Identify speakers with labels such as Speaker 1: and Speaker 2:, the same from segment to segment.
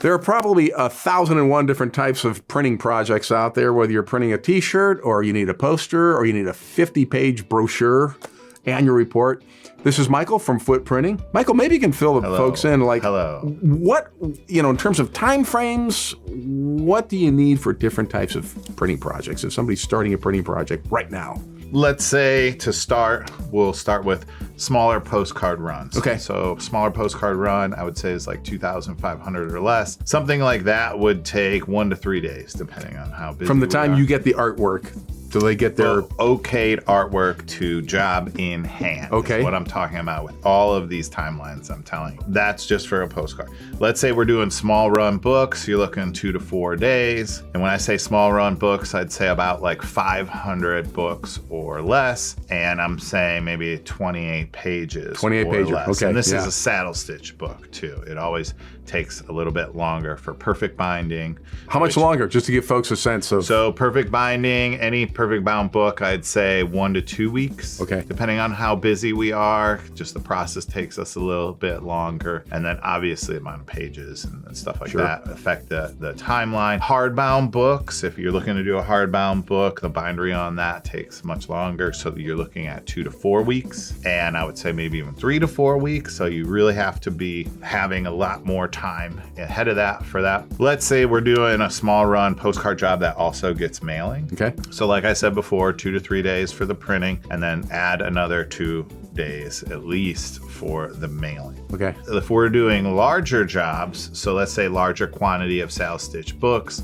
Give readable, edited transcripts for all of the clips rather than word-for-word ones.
Speaker 1: There are probably 1,001 different types of printing projects out there, whether you're printing a t-shirt or you need a poster or you need a 50-page brochure, annual report. This is Michael from Foote Printing. Michael, maybe you can fill the folks in, like, what, in terms of time frames, what do you need for different types of printing projects? If somebody's starting a printing project right now.
Speaker 2: Let's say to start, we'll start with smaller postcard runs.
Speaker 1: Okay.
Speaker 2: So smaller postcard run, I would say is like 2,500 or less. Something like that would take 1 to 3 days, depending on how busy
Speaker 1: From the time you get the artwork, do they get their
Speaker 2: okayed artwork to job in hand?
Speaker 1: Okay.
Speaker 2: Is what I'm talking about with all of these timelines I'm telling you. That's just for a postcard. Let's say we're doing small run books. You're looking 2 to 4 days. And when I say small run books, I'd say about like 500 books or less. And I'm saying maybe 28 pages
Speaker 1: 28
Speaker 2: or
Speaker 1: pages.
Speaker 2: less.
Speaker 1: Okay.
Speaker 2: And this is a saddle stitch book too. It always takes a little bit longer for perfect binding.
Speaker 1: How much longer, just to give folks a sense of?
Speaker 2: So perfect binding, any perfect bound book, I'd say 1 to 2 weeks.
Speaker 1: Okay.
Speaker 2: Depending on how busy we are, just the process takes us a little bit longer. And then obviously the amount of pages and stuff like that affect the timeline. Hardbound books, if you're looking to do a hardbound book, the bindery on that takes much longer. So you're looking at 2 to 4 weeks. And I would say maybe even 3 to 4 weeks. So you really have to be having a lot more time ahead of that for that. Let's say we're doing a small run postcard job that also gets mailing.
Speaker 1: Okay.
Speaker 2: So like I said before, 2 to 3 days for the printing, and then add another 2 days at least for the mailing.
Speaker 1: Okay.
Speaker 2: If we're doing larger jobs, so let's say larger quantity of saddle stitch books,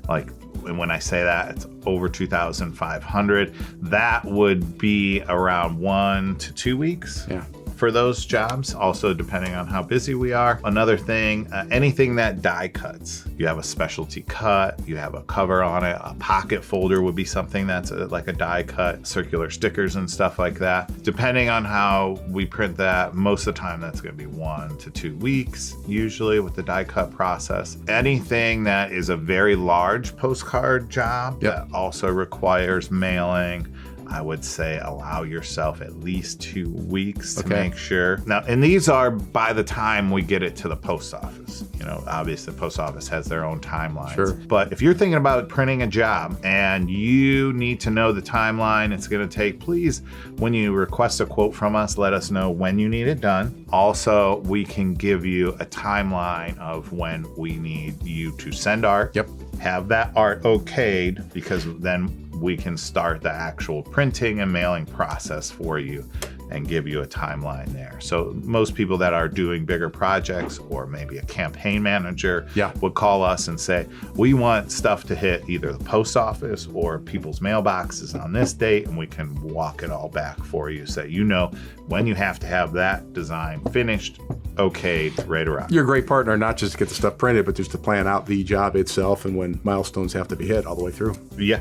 Speaker 2: like, and when I say that, it's over 2,500, that would be around 1 to 2 weeks.
Speaker 1: Yeah.
Speaker 2: For those jobs, also depending on how busy we are. Another thing, anything that die cuts. You have a specialty cut, you have a cover on it, a pocket folder would be something that's like a die cut, circular stickers and stuff like that. Depending on how we print that, most of the time that's gonna be 1 to 2 weeks, usually with the die cut process. Anything that is a very large postcard job that also requires mailing, I would say allow yourself at least 2 weeks to make sure. Now, and these are by the time we get it to the post office. Obviously the post office has their own timelines.
Speaker 1: Sure.
Speaker 2: But if you're thinking about printing a job and you need to know the timeline it's gonna take, please, when you request a quote from us, let us know when you need it done. Also, we can give you a timeline of when we need you to send art.
Speaker 1: Yep.
Speaker 2: Have that art okayed, because then we can start the actual printing and mailing process for you and give you a timeline there. So most people that are doing bigger projects, or maybe a campaign manager, would call us and say, we want stuff to hit either the post office or people's mailboxes on this date, and we can walk it all back for you so you know when you have to have that design finished, okayed, ready to rock.
Speaker 1: You're a great partner, not just to get the stuff printed, but just to plan out the job itself and when milestones have to be hit all the way through.
Speaker 2: Yeah.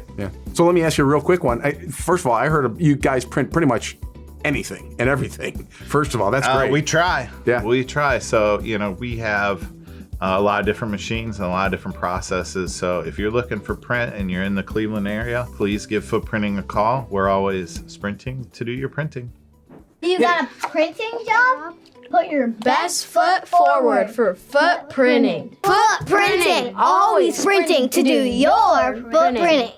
Speaker 1: So let me ask you a real quick one. First of all, I heard you guys print pretty much anything and everything. First of all, that's great.
Speaker 2: We try.
Speaker 1: Yeah.
Speaker 2: We try. So, we have a lot of different machines and a lot of different processes. So if you're looking for print and you're in the Cleveland area, please give Foote Printing a call. We're always sprinting to do your printing.
Speaker 3: You got a printing job? Put your
Speaker 4: Best foot forward for Foote Printing.
Speaker 3: Foote Printing, always printing to do your foot printing.